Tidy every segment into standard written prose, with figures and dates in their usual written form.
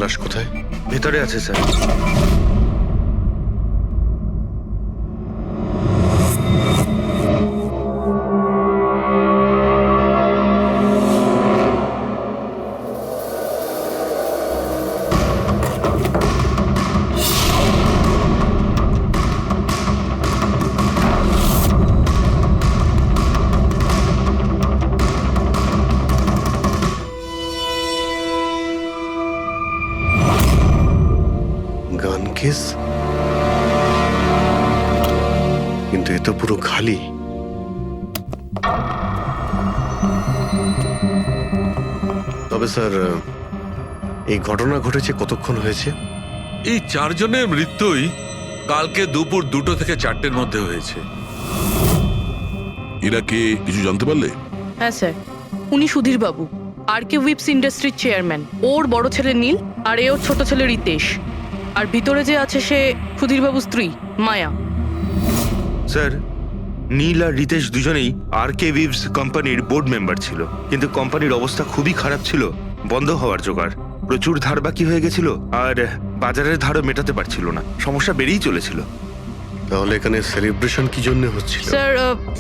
লাশ কোথায়? ভেতরে আছে স্যার। গান কেস, কিন্তু এ তো পুরো খালি। তবে স্যার, এই ঘটনা ঘটেছে কতক্ষণ হয়েছে? এই 4 জনের মৃত্যুই কালকে দুপুর 2টো থেকে 4টের মধ্যে হয়েছে। এরা কে কিছু জানতে পারলে? হ্যাঁ স্যার, উনি সুধীর বাবু, আর কে উইপস ইন্ডাস্ট্রির চেয়ারম্যান। ওর বড় ছেলে নীল, আর এ ওর ছোট ছেলে রিতেশ। আর ভিতরে যে আছে সে সুধীর বাবুর স্ত্রী মায়া। স্যার, নীল আর রিতেশ দুজনেই আর কে উইভস কোম্পানির বোর্ড মেম্বার ছিল, কিন্তু কোম্পানির অবস্থা খুবই খারাপ ছিল, বন্ধ হওয়ার জোগাড়। প্রচুর ধার বাকি হয়ে গেছিল, আর বাজারের ধারও মেটাতে পারছিল না, সমস্যা বেড়েই চলেছিল। তাহলে এখানে সেলিব্রেশন কি জন্য হচ্ছিল? স্যার,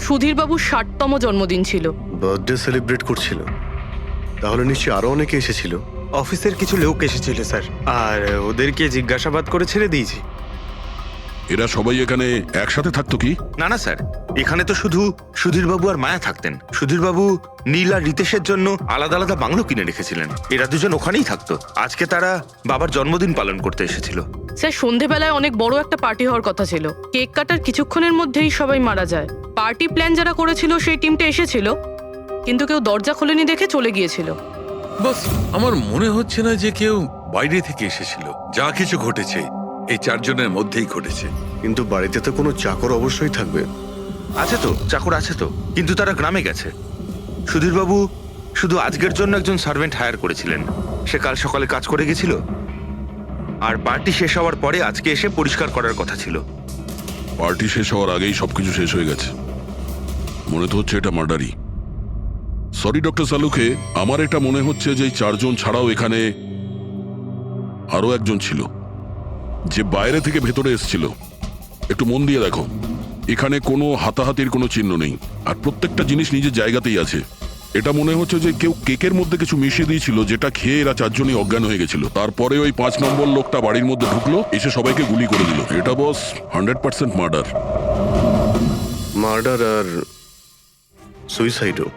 সুধীর বাবুর 60তম জন্মদিন ছিল। বার্থডে সেলিব্রেট করছিল? তাহলে নিশ্চয়ই আরো অনেকে এসেছিল। অফিসের কিছু লোক এসেছিল স্যার, আর ওদেরকে জিজ্ঞাসাবাদ করে ছেড়ে দিয়েছি। এরা সবাই এখানে একসাথে থাকতো কি? না না স্যার, এখানে তো শুধু সুধীরবাবু আর মায়া থাকতেন। সুধীরবাবু নীল আর রিতেশের জন্য আলাদা আলাদা বাংলো কিনে রেখেছিলেন, এরা দুজন ওখানেই থাকতো। আজকে তারা বাবার জন্মদিন পালন করতে এসেছিল। স্যার, সন্ধেবেলায় অনেক বড় একটা পার্টি হওয়ার কথা ছিল। কেক কাটার কিছুক্ষণের মধ্যেই সবাই মারা যায়। পার্টি প্ল্যান যারা করেছিল সেই টিমটা এসেছিল, কিন্তু কেউ দরজা খোলেনি দেখে চলে গিয়েছিল। বস, আমার মনে হচ্ছে না যে কেউ বাইরে থেকে এসেছিল। যা কিছু ঘটেছে এই 4 জনের মধ্যেই ঘটেছে। কিন্তু বাড়িতে তো কোনো চাকর অবশ্যই থাকবে। আছে তো, চাকর আছে তো, কিন্তু তারা গ্রামে গেছে। সুধীরবাবু শুধু আজকের জন্য একজন সার্ভেন্ট হায়ার করেছিলেন, সে কাল সকালে কাজ করে গেছিল, আর পার্টি শেষ হওয়ার পরে আজকে এসে পরিষ্কার করার কথা ছিল। পার্টি শেষ হওয়ার আগেই সবকিছু শেষ হয়ে গেছে। মনে তো হচ্ছে এটা মার্ডারই। সরি ডক্টর সালুকে, আমার এটা মনে হচ্ছে যে এই 4 জন ছাড়াও এখানে আরো একজন ছিল, যে বাইরে থেকে ভেতরে এসেছিল। একটু মন দিয়ে দেখো, এখানে কোনো হাতাহাতির কোনো চিহ্ন নেই, আর প্রত্যেকটা জিনিস নিজের জায়গাতেই আছে। এটা মনে হচ্ছে যে কেউ কেকের মধ্যে কিছু মিশিয়ে দিয়েছিল, যেটা খেয়ে এরা 4 জনই অজ্ঞান হয়ে গেছিল। তারপরে ওই 5 নম্বর লোকটা বাড়ির মধ্যে ঢুকলো, এসে সবাইকে গুলি করে দিল। এটা বস 100% মার্ডার। মার্ডার আর সুইসাইডও।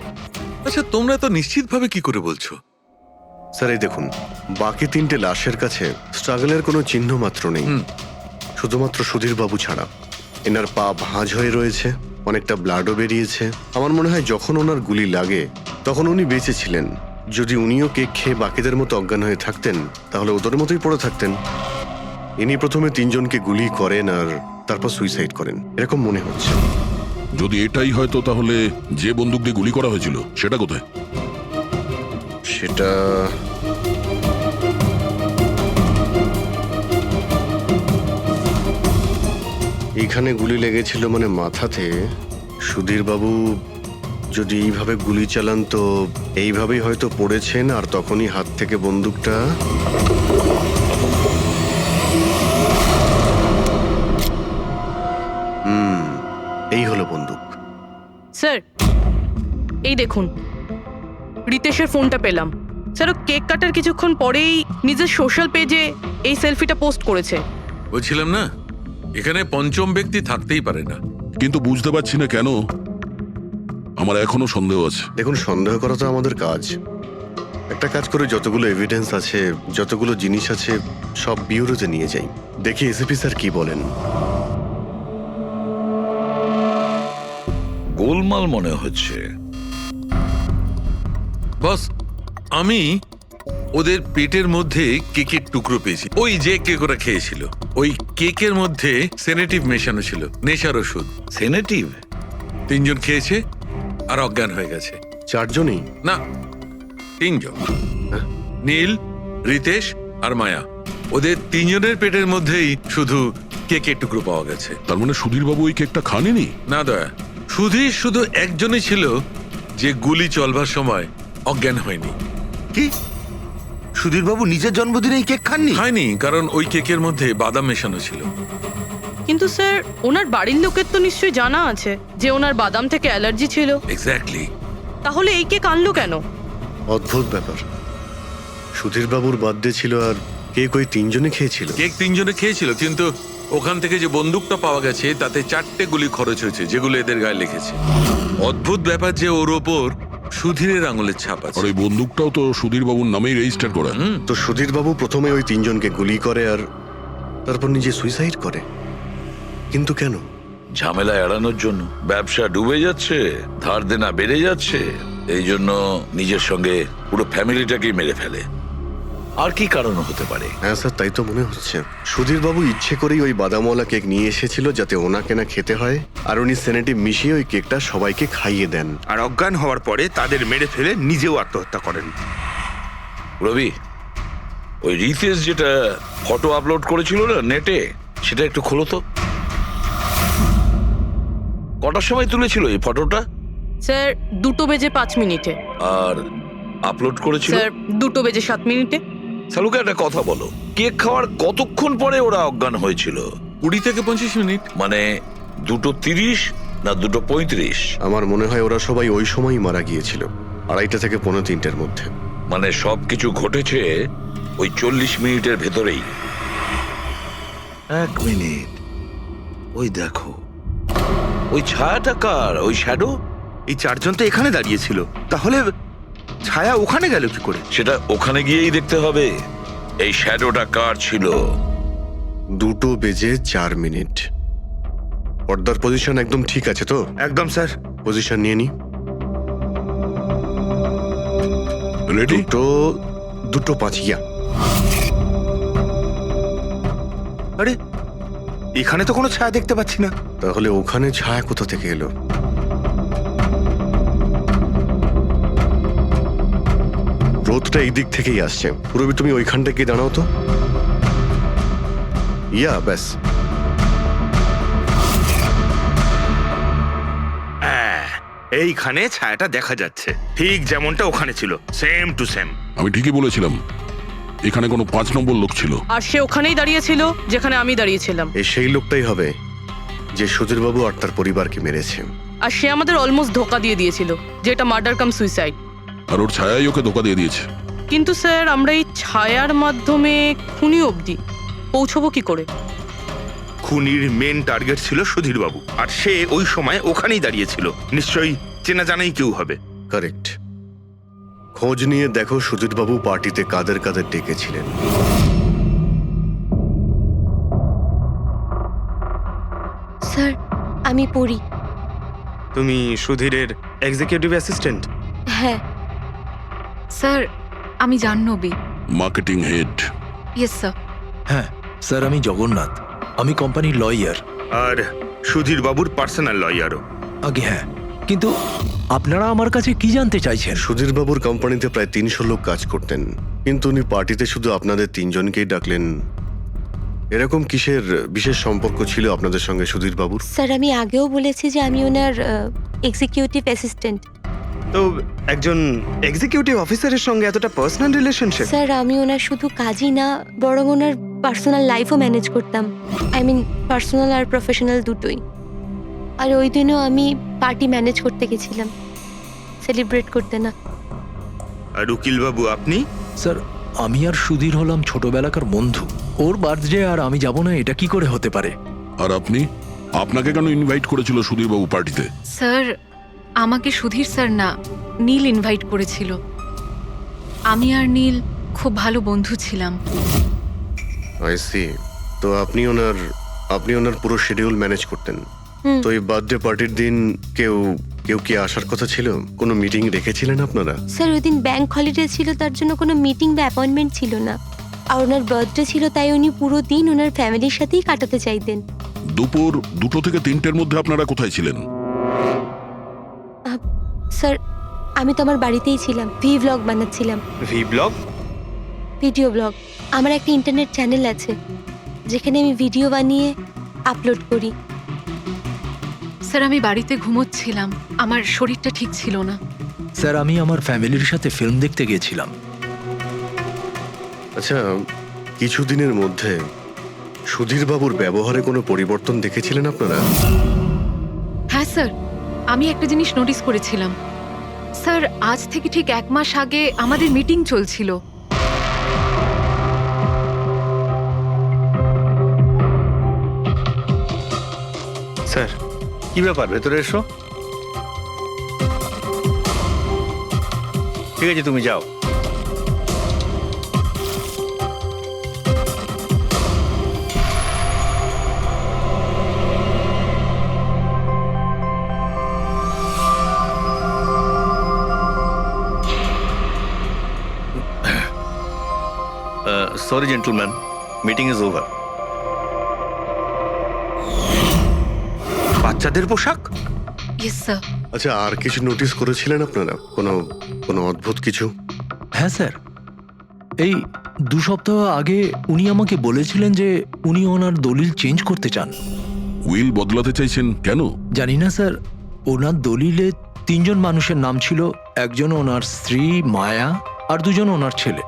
আচ্ছা, তোমরা তো নিশ্চিতভাবে কি করে বলছো? স্যার, এই দেখুন, বাকি 3টে লাশের কাছে স্ট্রাগলের কোনো চিহ্ন মাত্র নেই, শুধুমাত্র সুধীর বাবু ছাড়া। এনার পা ভাঁজ হয়ে রয়েছে, অনেকটা ব্লাডও বেরিয়েছে। আমার মনে হয় যখন ওনার গুলি লাগে তখন উনি বেঁচে ছিলেন। যদি উনিও কেক খেয়ে বাকিদের মতো অজ্ঞান হয়ে থাকতেন, তাহলে ওদের মতোই পড়ে থাকতেন। ইনি প্রথমে 3 জনকে গুলি করেন আর তারপর সুইসাইড করেন, এরকম মনে হচ্ছে। যদি এটাই হয়তো, তাহলে যে বন্দুক দিয়ে গুলি করা হয়েছিল সেটা কোথায়? সেটা এইখানে গুলি লেগেছিল, মানে মাথাতে। সুধীর বাবু যদি এইভাবে গুলি চালান তো এইভাবেই হয়তো পড়েছেন, আর তখনই হাত থেকে বন্দুকটা এই হলো বন্দুক। স্যার, এই দেখুন, রিতেশের ফোনটা পেলাম। স্যার, ও কেক কাটার কিছুক্ষণ পরেই নিজের সোশ্যাল পেজে এই সেলফিটা পোস্ট করেছে। বলছিলাম না, এখানে পঞ্চম ব্যক্তি থাকতেই পারে না। কিন্তু বুঝতে পারছি না কেন, আমার এখনো সন্দেহ আছে। দেখুন, সন্দেহ করা তো আমাদের কাজ। একটা কাজ করে যতগুলো এভিডেন্স আছে, যতগুলো জিনিস আছে, সব বিউরোতে নিয়ে যাই, দেখি এসিপি স্যার কি বলেন। গোলমাল মনে হচ্ছে। বস, আমি ওদের পেটের মধ্যে কেকের টুকরো পেয়েছি। ওই যে কেক ওরা খেয়েছিল, ওই কেকের মধ্যে সেনেটিভ মেশানো ছিল, নেশার ওষুধ। সেনেটিভ? 3 জন খেয়েছে আর অজ্ঞান হয়ে গেছে। 4 জনই? না, 3 জন। নীল, রিতেশ আর মায়া, ওদের 3 জনের পেটের মধ্যেই শুধু কেকের টুকরো পাওয়া গেছে। তার মানে সুধীর বাবু ওই কেকটা খাননি? না দয়া, সুধীর শুধু একজনই ছিল যে গুলি চলবার সময় অজ্ঞান হয়নি। কি? সুধীরবাবু নিজের জন্মদিনেই কেক খাননি? খায়নি, কারণ ওই কেকের মধ্যে বাদাম মেশানো ছিল। কিন্তু স্যার ওনার বাড়ির লোকের তো নিশ্চয়ই জানা আছে যে ওনার বাদাম থেকে অ্যালার্জি ছিল। এক্স্যাক্টলি। তাহলে এই কেক আনলো কেন? অদ্ভুত ব্যাপার। সুধীরবাবুর বার্থডে ছিল আর কেক ওই তিনজনে খেয়েছিল। কেক তিনজনে খেয়েছিল, কিন্তু ওখান থেকে যে বন্দুকটা পাওয়া গেছে তাতে 4টে গুলি খরচ হয়েছে, যেগুলো এদের গায়ে লেগেছে। অদ্ভুত ব্যাপার যে ওর ওপর সুধীরের আঙুলের ছাপ আর আছে। ওই বন্দুকটাও তো সুধীর বাবুর নামেই রেজিস্টার করা। তো সুধীরবাবু প্রথমে ওই তিনজনকে গুলি করে আর তারপর নিজে সুইসাইড করে। কিন্তু কেন? ঝামেলা এড়ানোর জন্য। ব্যবসা ডুবে যাচ্ছে, ধার দেনা বেড়ে যাচ্ছে, এই জন্য নিজের সঙ্গে পুরো ফ্যামিলিটাকেই মেরে ফেলে। আর কি কারণ হতে পারে? হ্যাঁ স্যার, তাই তো মনে হচ্ছে। সুধীরবাবু ইচ্ছে করেই ওই বাদামওয়ালা কেক নিয়ে এসেছিল যাতে ওনাকে না খেতে হয়, আর উনি সেনেটিভ মিশিয়ে ওই কেকটা সবাইকে খাইয়ে দেন। আর অজ্ঞান হওয়ার পরে তাদের মেরে ফেলে নিজেও আত্মহত্যা করেন। রবি, ওই রিতেশ যেটা ফটো আপলোড করেছিল না নেটে, সেটা একটু খোলো তো। কটার সময় তুলেছিল এই ফটোটা? স্যার 2:05 আর আপলোড করেছিল? স্যার 2:07 সালুকে একটা কথা বলো, কেক খাওয়ার কতক্ষণ পরে ওরা অজ্ঞান হয়েছিল? 20 থেকে 25 মিনিট। মানে 2:30 না 2:35? আমার মনে হয় ওরা সবাই ওই সময়ই মারা গিয়েছিল, 2:30 থেকে 2:45 মধ্যে। মানে সবকিছু ঘটেছে ওই 40 মিনিটের ভেতরেই। 1 মিনিট, ওই দেখো, ওই ছায়াটা কার? ওই শ্যাডো? এই চারজন তো এখানে দাঁড়িয়েছিল, তাহলে ছায়া ওখানে গেল কি করে? সেটা ওখানে গিয়েই দেখতে হবে। এই শ্যাডোটা কার ছিল? 2:04। পর্দার পজিশন একদম ঠিক আছে তো? একদম স্যার। পজিশন নিয়ে নি। রেডি? 2:05 ইয়া। আরে এখানে তো কোনো ছায়া দেখতে পাচ্ছি না। তাহলে ওখানে ছায়া কোথা থেকে এলো? রোদটা এই দিক থেকেই আসছে। পুরবি, তুমি ওইখানটা গিয়ে দাঁড়াও তো। ইয়া, ব্যাস। হ্যাঁ, এইখানে ছায়াটা দেখা যাচ্ছে, ঠিক যেমনটা ওখানে ছিল, সেম টু সেম। আমি ঠিকই বলেছিলাম, এখানে কোনো 5 নম্বর লোক ছিল। আর সে ওখানেই দাঁড়িয়েছিল যেখানে আমি দাঁড়িয়েছিলাম। এই সেই লোকটাই হবে যে সুধীরবাবু আর তার পরিবারকে মেরেছে। আর সে আমাদের অলমোস্ট ধোকা দিয়ে দিয়েছিল যেটা মার্ডার কাম সুইসাইড। আর ওর ছায়াই ওকে ধোকা দিয়ে দিয়েছে। কিন্তু স্যার আমরা এই ছায়ার মাধ্যমে খুনি অবধি পৌঁছবো কি করে? খুনির মেন টার্গেট ছিল সুধীরবাবু, আর সে ওই সময় ওখানেই দাঁড়িয়েছিল। নিশ্চয়ই চেনা জানাই কেউ হবে। কারেক্ট। খোঁজ নিয়ে দেখো সুধীরবাবু পার্টিতে কাদের কাদের ডেকেছিলেন। স্যার আমি পড়ি। তুমি সুধীরের এক্সিকিউটিভ অ্যাসিস্ট্যান্ট? হ্যাঁ স্যার আমি Jahnavi. Marketing head. Yes sir. হ্যাঁ স্যার, আমি জগন্নাথ, আমি কোম্পানির লয়ার। আর সুধীরবাবুর পার্সোনাল লয়ারও। আগে হ্যাঁ, কিন্তু আপনারা আমার কাছে কি জানতে চাইছেন? সুধীরবাবুর কোম্পানিতে প্রায় 300 লোক কাজ করতেন, কিন্তু উনি পার্টিতে শুধু আপনাদের তিনজনকেই ডাকলেন। এরকম কিসের বিশেষ সম্পর্ক ছিল আপনাদের সঙ্গে সুধীরবাবুর? স্যার আমি আগেও বলেছি যে আমি ওনার এক্সিকিউটিভ অ্যাসিস্ট্যান্ট। তো একজন এক্সিকিউটিভ অফিসারের সঙ্গে এতটা পার্সোনাল রিলেশনশিপ? স্যার আমি ওনার শুধু কাজই না, বরং ওনার পার্সোনাল লাইফও ম্যানেজ করতাম। আই মিন পার্সোনাল আর প্রফেশনাল দুটোই। আর ওই দিনও আমি পার্টি ম্যানেজ করতে গেছিলাম, সেলিব্রেট করতে না। আর উকিলবাবু আপনি? স্যার আমি আর সুধীর হলাম ছোটবেলাকার বন্ধু। ওর বার্থডে আর আমি যাব না, এটা কি করে হতে পারে? আর আপনি, আপনাকে কেন ইনভাইট করেছিল সুধীরবাবু পার্টিতে? স্যার আমাকে সুধীর স্যার না, নীল ইনভাইট করেছিল। আমি আর নীল খুব ভালো বন্ধু ছিলাম। I see. তো আপনি ওনার পুরো শিডিউল ম্যানেজ করতেন। তো এই বার্থডে পার্টির দিন কেউ কি আসার কথা ছিল? কোনো মিটিং রেখেছিলেন আপনারা? স্যার ওই দিন ব্যাংক হলিডে ছিল, তার জন্য কোনো মিটিং বা অ্যাপয়েন্টমেন্ট ছিল না। আর ওনার বার্থডে ছিল, তাই উনি পুরো দিন ওনার ফ্যামিলির সাথেই কাটাতে চাইতেন। দুপুর 2 থেকে 3টের মধ্যে আপনারা কোথায় ছিলেন? স্যার আমি তো আমার বাড়িতেই ছিলাম, ভি ব্লগ বানাচ্ছিলাম। Vlog? Video blog. আমার একটা ইন্টারনেট চ্যানেল আছে যেখানে আমি ভিডিও বানিয়ে আপলোড করি। স্যার আমি বাড়িতে ঘুমোচ্ছিলাম, আমার শরীরটা ঠিক ছিল না। স্যার আমি আমার ফ্যামিলির সাথে ফিল্ম দেখতে গিয়েছিলাম। আচ্ছা, কিছুদিনের মধ্যে সুধীর বাবুর ব্যবহারে কোনো পরিবর্তন দেখেছিলেন আপনারা? হ্যাঁ স্যার, আমি একটা জিনিস নোটিস করেছিলাম। স্যার, আজ থেকে ঠিক 1 মাস আগে আমাদের মিটিং চলছিল। স্যার, কি ব্যাপার, ভেতরে এসো। ঠিক আছে, তুমি যাও। Sorry, gentlemen. Meeting is over. বাচ্চাদের পোশাক? Yes sir. আচ্ছা, আর কিছু নোটিস করেছিলেন আপনারা? কোনো কোনো অদ্ভুত কিছু? হ্যাঁ স্যার, এই 2 সপ্তাহ আগে উনি আমাকে বলেছিলেন যে উনি ওনার দলিল চেঞ্জ করতে চান। উইল বদলাতে চাইছেন কেন? জানি না স্যার, ওনার দলিলে 3 জন মানুষের নাম ছিল, একজন ওনার স্ত্রী মায়া আর 2 জন ওনার ছেলে।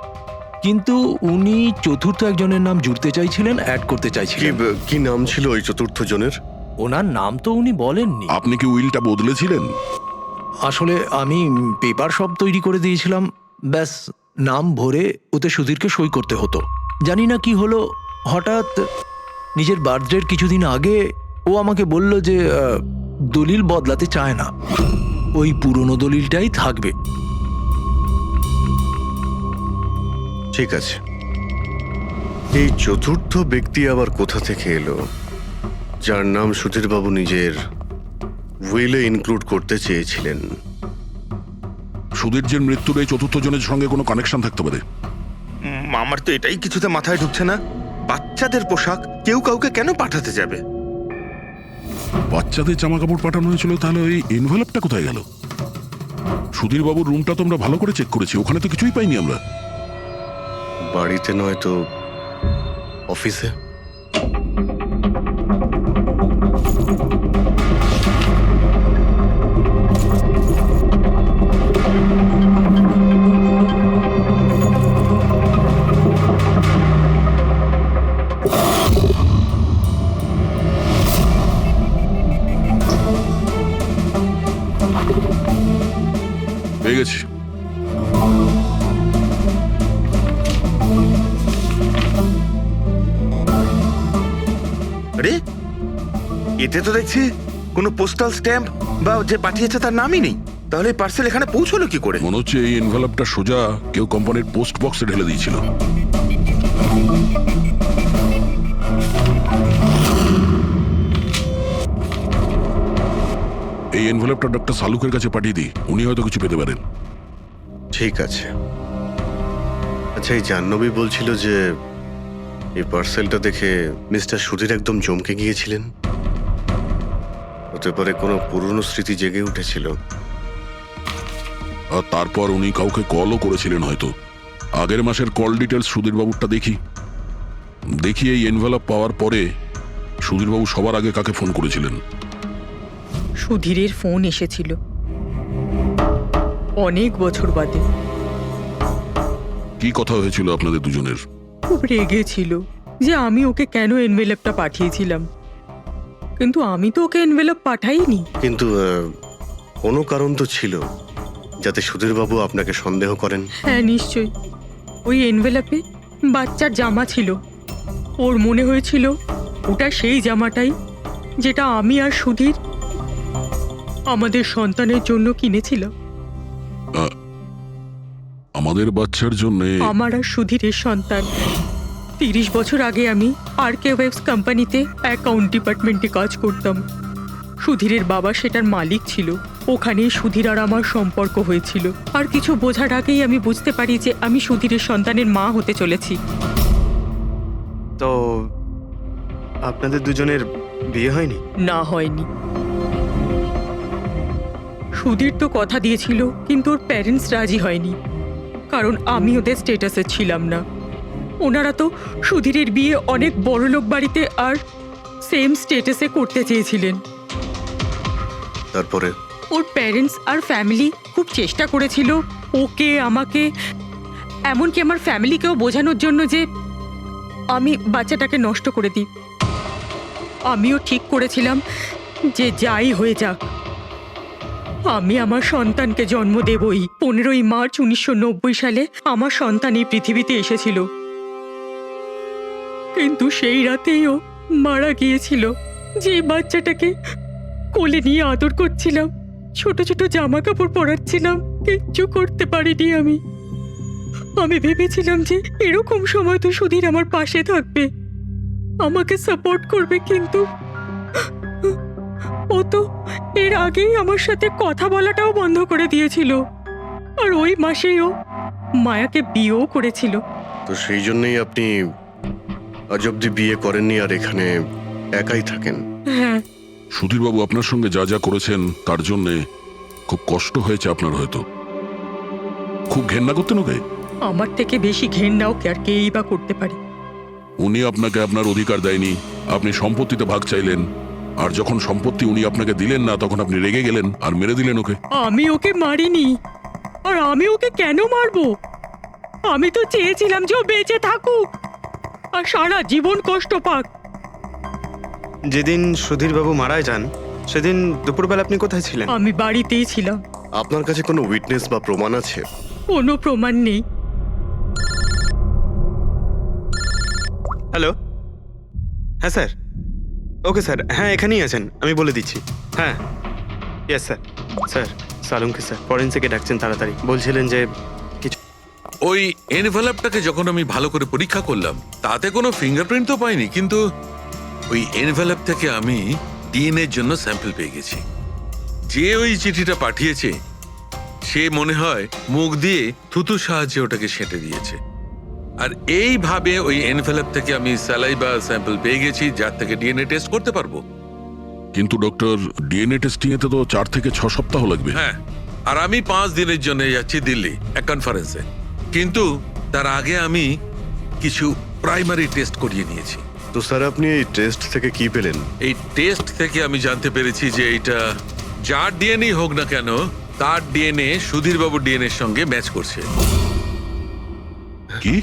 কিন্তু উনি চতুর্থ একজনের নাম জুড়তে চাইছিলেন, অ্যাড করতে কি চাইছিলেন। কি নাম ছিল ওই চতুর্থ জনের? ওনার নাম তো উনি বলেননি। আপনি কি উইলটা বদলেছিলেন? আসলে আমি পেপার সব তৈরি করে দিয়েছিলাম, ব্যাস নাম ভরে ওতে সুধীরকে সই করতে হতো। জানি না কি হলো, হঠাৎ নিজের বার্থডের কিছুদিন আগে ও আমাকে বলল যে দলিল বদলাতে চায় না, ওই পুরনো দলিলটাই থাকবে। ঠিক আছে, এই চতুর্থ ব্যক্তি আবার কোথা থেকে এলো, যার নাম সুধীর বাবু নিজের উইলে ইনক্লুড করতে চেয়েছিলেন? সুধীরজির মৃত্যুর এই চতুর্থ জনের সঙ্গে কোনো কানেকশন থাকতে পারে। আমার তো এটাই কিছুতে মাথায় ঢুকছে না। বাচ্চাদের পোশাক কেউ কাউকে কেন পাঠাতে যাবে? বাচ্চাদের জামা কাপড় পাঠানো হয়েছিল, তাহলে ওই এনভেলপটা কোথায় গেল? সুধীর বাবুর রুমটা তো আমরা ভালো করে চেক করেছি, ওখানে তো কিছুই পাইনি আমরা। বাড়িতে নয় তো অফিসে? পেয়ে গেছি। আরে, এতে তো দেখছি কোনো পোস্টাল স্ট্যাম্প বা যে পাঠিয়েছে তার নামই নেই। তাহলে পার্সেল এখানে পৌঁছলো কি করে? মনে হচ্ছে এই এনভেলপটা সোজা কেউ কোম্পানির পোস্ট বক্সে ঢেলে দিয়েছিল। এই এনভেলপটা ডক্টর সালুকের কাছে পাঠিয়ে দিই, উনি হয়তো কিছু পেতে পারেন। ঠিক আছে। আচ্ছা, এই জাহ্নবী বলছিল যে এই পার্সেলটা দেখে মিস্টার সুধীর একদম চমকে গিয়েছিলেন। হতে পারে কোনো পুরনো স্মৃতি জেগে উঠেছিল। আর তারপর উনি কাউকে কলও করেছিলেন হয়তো। আগের মাসের কল ডিটেলস সুধীরবাবুরটা দেখি এই এনভেলপ পাওয়ার পরে সুধীরবাবু সবার আগে কাকে ফোন করেছিলেন? সুধীরের ফোন এসেছিল অনেক বছর বাদে। কি কথা হয়েছিল আপনাদের দুজনের? খুব রেগেছিল যে আমি ওকে কেন এনভেলপটা পাঠিয়েছিলাম, কিন্তু আমি তো ওকে এনভেলপ পাঠাইনি। কিন্তু কোনো কারণ তো ছিল যাতে সুধীর বাবু আপনাকে সন্দেহ করেন। হ্যাঁ, নিশ্চয়ই। ওই এনভেলপে বাচ্চার জামা ছিল। ওর মনে হয়েছিল ওটা সেই জামাটাই যেটা আমি আর সুধীর আমাদের সন্তানের জন্য কিনেছিলাম। আমাদের বাচ্চার জন্য? আমার আর সুধীরের সন্তান। 30 বছর আগে আমি আরকে ওয়েবস কোম্পানিতে অ্যাকাউন্ট ডিপার্টমেন্টে কাজ করতাম। সুধীরের বাবা সেটার মালিক ছিল। ওখানেই সুধীর আর আমার সম্পর্ক হয়েছিল। আর কিছু বোঝার আগেই আমি বুঝতে পারি যে আমি সুধীরের সন্তানের মা হতে চলেছি। তো আপনাদের দুজনের বিয়ে হয়নি? না, হয়নি। সুধীর তো কথা দিয়েছিল, কিন্তু ওর প্যারেন্টস রাজি হয়নি, কারণ আমি ওদের স্টেটাসে ছিলাম না। ওনারা তো সুধীরের বিয়ে অনেক বড়লোক বাড়িতে আর সেম স্টেটাসে করতে চেয়েছিলেন। তারপরে ওর প্যারেন্টস আর ফ্যামিলি খুব চেষ্টা করেছিল ওকে আমাকে এমনকি আমার ফ্যামিলিকেও বোঝানোর জন্য যে আমি বাচ্চাটাকে নষ্ট করে দিই। আমিও ঠিক করেছিলাম যে যাই হয়ে যাক আমি আমার সন্তানকে জন্ম দেবই। 15ই মার্চ 1990 সালে আমার সন্তান এই পৃথিবীতে এসেছিল, কিন্তু সেই রাতেই ও মারা গিয়েছিল। যে বাচ্চাটাকে কোলে নিয়ে আদর করছিলাম, ছোট ছোট জামা কাপড় পরাচ্ছিলাম, কিচ্ছু করতে পারিনি আমি। আমি ভেবেছিলাম যে এরকম সময় তো সুধীর আমার পাশে থাকবে, আমাকে সাপোর্ট করবে, কিন্তু ও তো এর আগেই আমার সাথে কথা বলাটাও বন্ধ করে দিয়েছিল। আর ওই মাসেই ও মায়াকে বিয়েও করেছিল। তো সেই জন্যই আপনি আজ অব্দি বিয়ে করেননি আর এখানে একাই থাকেন। হ্যাঁ, সুধীরবাবু আপনার সঙ্গে যা যা করেছেন তার জন্য খুব কষ্ট হয়েছে আপনার, হয়তো খুব ঘেন্না করতেন ওকে। আমার থেকে বেশি ঘেন্নাও কে আর কেই বা করতে পারে। উনি আপনাকে আপনার অধিকার দেয়নি, আপনি সম্পত্তিতে ভাগ চাইলেন, আর যখন সম্পত্তি উনি আপনাকে দিলেন না তখন আপনি রেগে গেলেন আর মেরে দিলেন ওকে। আমি ওকে মারিনি, আর আমি ওকে কেন মারবো? আমি তো চেয়েছিলাম যে ও বেঁচে থাকুক আর সারা জীবন কষ্ট পাক। যেদিন সুধীরবাবু মারা যান সেদিন দুপুরবেলা আপনি কোথায় ছিলেন? আমি বাড়িতেই ছিলাম। আপনার কাছে কোনো উইটনেস বা প্রমাণ আছে? কোনো প্রমাণ নেই। হ্যালো, হ্যাঁ স্যার, ওকে স্যার, হ্যাঁ এখানেই আছেন, আমি বলে দিচ্ছি। হ্যাঁ, ইয়েস স্যার। স্যার সালুমকে স্যার ফরেন্সিকে ডাকছেন তাড়াতাড়ি, বলছিলেন যে কিছু। ওই এনভেলপটাকে যখন আমি ভালো করে পরীক্ষা করলাম তাতে কোনো ফিঙ্গারপ্রিন্ট তো পাইনি, কিন্তু ওই এনভেলপ থেকে আমি ডিএনএর জন্য স্যাম্পল পেয়ে গেছি। যে ওই চিঠিটা পাঠিয়েছে সে মনে হয় মুখ দিয়ে থুতুর সাহায্যে ওটাকে সেঁটে দিয়েছে। আর এইভাবে ওই এনভেলপ থেকে আমি স্যালাইভা স্যাম্পল পেয়ে গেছি, যার থেকে ডিএনএ টেস্ট করতে পারবো। কিন্তু ডক্টর, ডিএনএ টেস্টিং এতে তো 4 থেকে 6 সপ্তাহ লাগবে। হ্যাঁ, আর আমি 5 দিনের জন্য যাচ্ছি দিল্লি এক কনফারেন্সে, কিন্তু তার আগে আমি কিছু প্রাইমারি টেস্ট করিয়ে নিয়েছি। তো স্যার আপনি এই টেস্ট থেকে কি পেলেন? এই টেস্ট থেকে আমি জানতে পেরেছি যে এটা যার ডিএনএ হোক না কেন তার ডিএনএ সুধীরবাবুর ডিএনএ এর সঙ্গে ম্যাচ করছে। কি?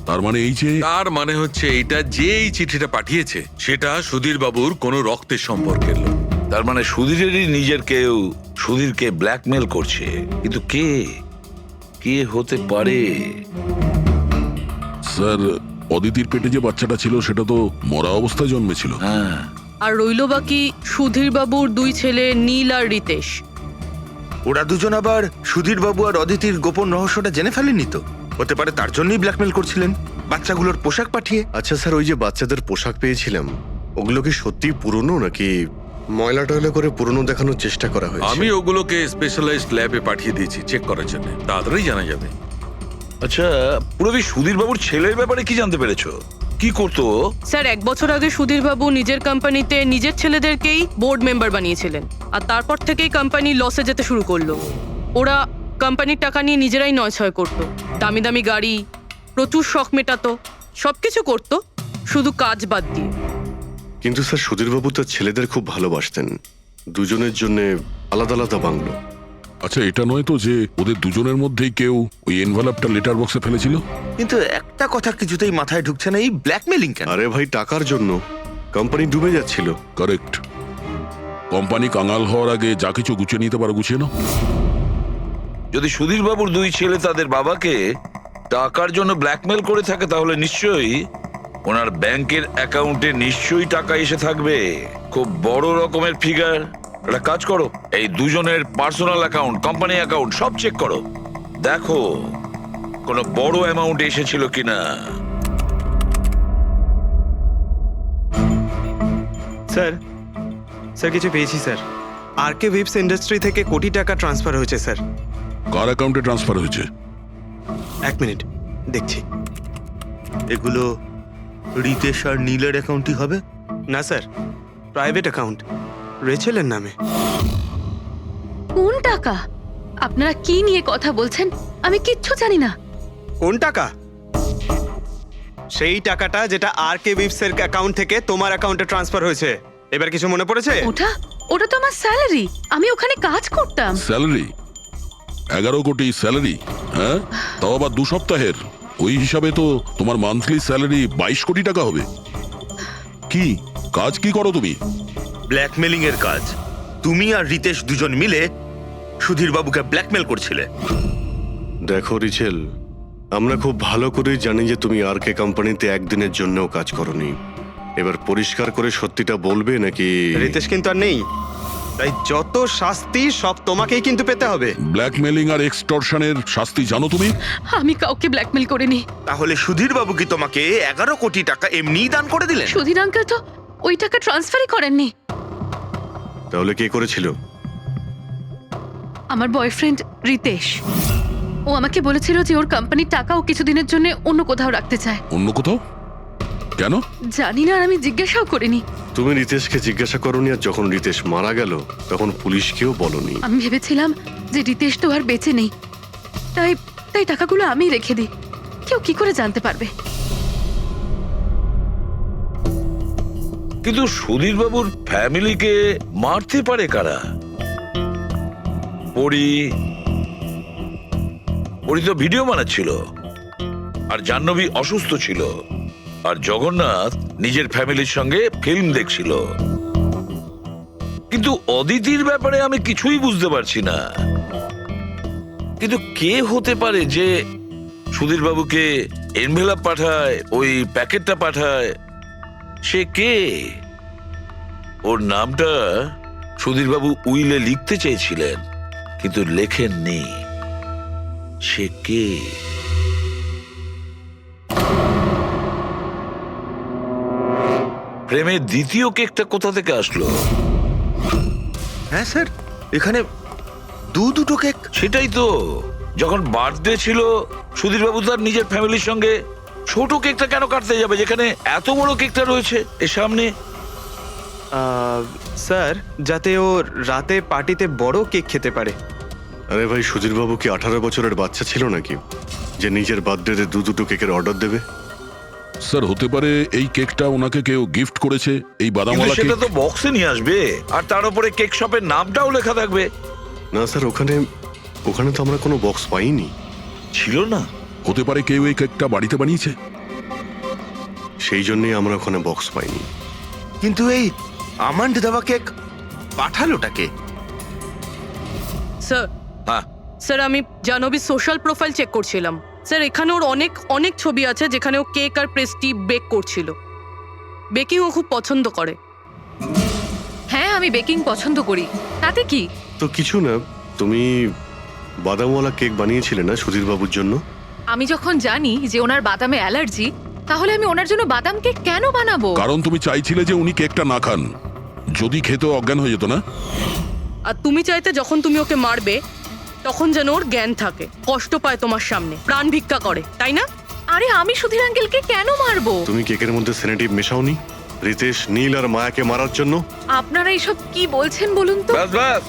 তার মানে এই যে, তার মানে হচ্ছে এইটা যে এই চিঠিটা পাঠিয়েছে সেটা সুধীরবাবুর কোনো রক্তের সম্পর্কের লোক। তার মানে সুধীরেরই নিজের কেউ সুধীরকে ব্ল্যাকমেল করছে, কিন্তু কে কে হতে পারে? স্যার অদিতির পেটে যে বাচ্চাটা ছিল সেটা তো মরা অবস্থায় জন্মেছিল। হ্যাঁ, আর রইল বাকি সুধীরবাবুর 2 ছেলে নীল আর রিতেশ। ওরা দুজন আবার সুধীরবাবু আর অদিতির গোপন রহস্যটা জেনে ফেলেনি তো? হতে পারে তার জন্যই ব্ল্যাকমেল করছিলেন, বাচ্চাগুলোর পোশাক পাঠিয়ে। আচ্ছা স্যার, ওই যে বাচ্চাদের পোশাক পেয়েছিলাম ওগুলো কি সত্যি পুরনো নাকি ময়লা টয়লা করে পুরনো দেখানোর চেষ্টা করা হয়েছে? আমি ওগুলোকে স্পেশালাইজড ল্যাবে পাঠিয়ে দিয়েছি চেক করার জন্য, তাড়াতাড়ি জানা যাবে। আচ্ছা পুরবি সুধীরবাবুর ছেলের ব্যাপারে কি জানতে পেরেছো? কি করতো? স্যার 1 বছর আগে সুধীরবাবু নিজের কোম্পানিতে নিজের ছেলেদেরকেই বোর্ড মেম্বার বানিয়েছিলেন, আর তারপর থেকেই কোম্পানি লসে যেতে শুরু করলো। ওরা কোম্পানির টাকা নিয়ে নিজেরাই নয়-ছয় করতো, দামি দামি গাড়ি, প্রচুর শখ মেটাতো, সবকিছু করতো শুধু কাজ বাদ দিয়ে। কিন্তু স্যার সুধীরবাবু তার ছেলেদের খুব ভালোবাসতেন, দুজনের জন্য আলাদা আলাদা বাংলো। আচ্ছা এটা নয় তো যে ওদের দুজনের মধ্যেই কেউ ওই এনভেলপটা লেটার বক্সে ফেলেছিল? কিন্তু একটা কথা কিছুতেই মাথায় ঢুকছে না, এই ব্ল্যাকমেলিং কেন? আরে ভাই, টাকার জন্য। কোম্পানি ডুবে যাচ্ছিল। কারেক্ট। কোম্পানি কাঙাল হওয়ার আগে যা কিছু গুছিয়ে নিতে পারো গুছিয়ে নাও। যদি সুধীরবাবুর 2 ছেলে তাদের বাবাকে টাকার জন্য ব্ল্যাকমেল করে থাকে তাহলে নিশ্চয়ই ওনার ব্যাংকের অ্যাকাউন্টে নিশ্চয়ই টাকা এসে থাকবে, খুব বড় রকমের ফিগার। একটা কাজ করো, এই দুজনের পার্সোনাল অ্যাকাউন্ট, কোম্পানি অ্যাকাউন্ট সব চেক করো, দেখো কোনো বড় অ্যামাউন্ট এসেছিল কিনা। স্যার, স্যার কিছু পেয়েছি স্যার। আরকে উইপস ইন্ডাস্ট্রি থেকে কোটি টাকা ট্রান্সফার হয়েছে স্যার। কার অ্যাকাউন্টে ট্রান্সফার হয়েছে? 1 মিনিট দেখছি। এগুলো রিতেশ আর নীলের অ্যাকাউন্টই হবে? না স্যার, প্রাইভেট অ্যাকাউন্ট, রেচেলের নামে। কোন টাকা? আপনারা কি নিয়ে কথা বলছেন? আমি কিচ্ছু জানি না। কোন টাকা? সেই টাকাটা যেটা আরকে উইপস এর অ্যাকাউন্ট থেকে তোমার অ্যাকাউন্টে ট্রান্সফার হয়েছে। এবার কিছু মনে পড়েছে? ওটা তো আমার স্যালারি, আমি ওখানে কাজ করতাম। স্যালারি? 11 কোটি স্যালারি, হ্যাঁ, তাও আবার 2 সপ্তাহের। ওই হিসাবে তো তোমার মান্থলি স্যালারি 22 কোটি টাকা হবে। কি কাজ কি করো তুমি? ব্ল্যাকমেলিং এর কাজ। তুমি আর রিতেশ দুজন মিলে সুধীর বাবুকে ব্ল্যাকমেল করছিলে। দেখো রিচেল, আমরা খুব ভালো করেই জানি যে তুমি আর কে কোম্পানিতে একদিনের জন্যও কাজ করনি। এবার পরিষ্কার করে সত্যিটা বলবে নাকি? রিতেশ কিন্তু আর নেই, তাই যত শাস্তি সব তোমাকেই কিন্তু পেতে হবে। ব্ল্যাকমেলিং আর এক্সটর্শনের শাস্তি জানো তুমি? আমি কাউকে ব্ল্যাকমেল করিনি। তাহলে সুধীর বাবু কি তোমাকে 11 কোটি টাকা এমনিই দান করে দিলেন? সুধীর আঙ্কেল তো ওই টাকা ট্রান্সফারই করেননি। তাহলে কে করেছিল? আমার বয়ফ্রেন্ড রিতেশ। ও আমাকে বলেছিল যে ওর কোম্পানির টাকা ও কিছুদিনের জন্য অন্য কোথাও রাখতে চায়। অন্য কোথাও? কেন? জানি না, আর আমি জিজ্ঞাসাও করিনি। তুমি রিতেশকে জিজ্ঞাসা করনি, আর যখন রিতেশ মারা গেল তখন পুলিশকেও বলনি। আমি ভেবেছিলাম যে রিতেশ তো আর বেঁচে নেই, তাই তাই টাকাগুলো আমিই রেখে দিই। কেউ কি করে জানতে পারবে? কিন্তু সুধীর বাবুর ফ্যামিলিকে মারতে পারে কারা? পরি তো ভিডিও বানাচ্ছিল, আর জাহ্নবী অসুস্থ ছিল, আর জগন্নাথ নিজের ফ্যামিলির সঙ্গে ফিল্ম দেখছিল। কিন্তু অদিতির ব্যাপারে আমি কিছুই বুঝতে পারছি না। কিন্তু কে হতে পারে যে সুধীর বাবুকে এনভেলপ পাঠায়, ওই প্যাকেটটা পাঠায়? সে কে? ওর নামটা সুধীর বাবু উইলে লিখতে চেয়েছিলেন, কিন্তু লেখেননি। সে কে? প্রেমের দ্বিতীয় কেকটা কোথা থেকে আসলো? হ্যাঁ স্যার, এখানে দুটো কেক। সেটাই তো, যখন বার্থডে ছিল সুধীর বাবু তার নিজের ফ্যামিলির সঙ্গে, ছোট কেকটা কেন কাটতে যাবে যেখানে এত বড় কেকটা রয়েছে এর সামনে? স্যার, যাতে ও রাতে পার্টিতে বড় কেক খেতে পারে। আরে ভাই, সুধীর বাবু কি 18 বছরের বাচ্চা ছিল নাকি যে নিজের বার্থডেতে দুটো কেকের অর্ডার দেবে? স্যার, হতে পারে এই কেকটা ওনাকে কেউ গিফট করেছে, এই কিন্তু বাদামওয়ালা কেক। সেটা তো বক্সে নিয়ে আসবে, আর তার উপরে কেক শপের নামটাও লেখা থাকবে। না স্যার, ওখানে তো আমরা কোনো বক্স পাইনি। ছিল না? হতে পারে কেউ এই কেকটা বাড়িতে বানিয়েছে, সেই জন্যই আমরা ওখানে বক্স পাইনি। কিন্তু এই আমান্ড দেওয়া কেক পাঠালোটাকে? স্যার, হ্যাঁ, স্যার আমি জাহ্নবীর সোশ্যাল প্রোফাইল চেক করছিলাম। স্যার, এখানে ওর অনেক অনেক ছবি আছে যেখানে ও কেক আর পেস্ট্রি বেক করছিল। বেকিং ও খুব পছন্দ করে। হ্যাঁ, আমি বেকিং পছন্দ করি, তাতে কি? তো কিছু না, তুমি বাদামওয়ালা কেক বানিয়েছিলে না সুধীর বাবুর জন্য? আমি যখন জানি যে ওনার বাদামে অ্যালার্জি, তাহলে আমি ওনার জন্য বাদাম কেক কেন বানাবো? কারণ তুমি চাইছিলে যে উনি কেকটা না খান, যদি খেতে অজ্ঞান হয়ে যেত না। আর তুমি চাইতে যখন তুমি ওকে মারবে তখন যেন ওর জ্ঞান থাকে, কষ্ট পায় তোমার সামনে, প্রাণ ভিক্ষা করে, তাই না? আরে আমি সুধীর আঙ্কেলকে কেন মারবো? তুমি কেকের মধ্যে সেনেটিভ মেশাওনি রিতেশ, নীল আর মায়াকে মারার জন্য? আপনারা এইসব কি বলছেন বলুন তো? ব্যাস ব্যাস,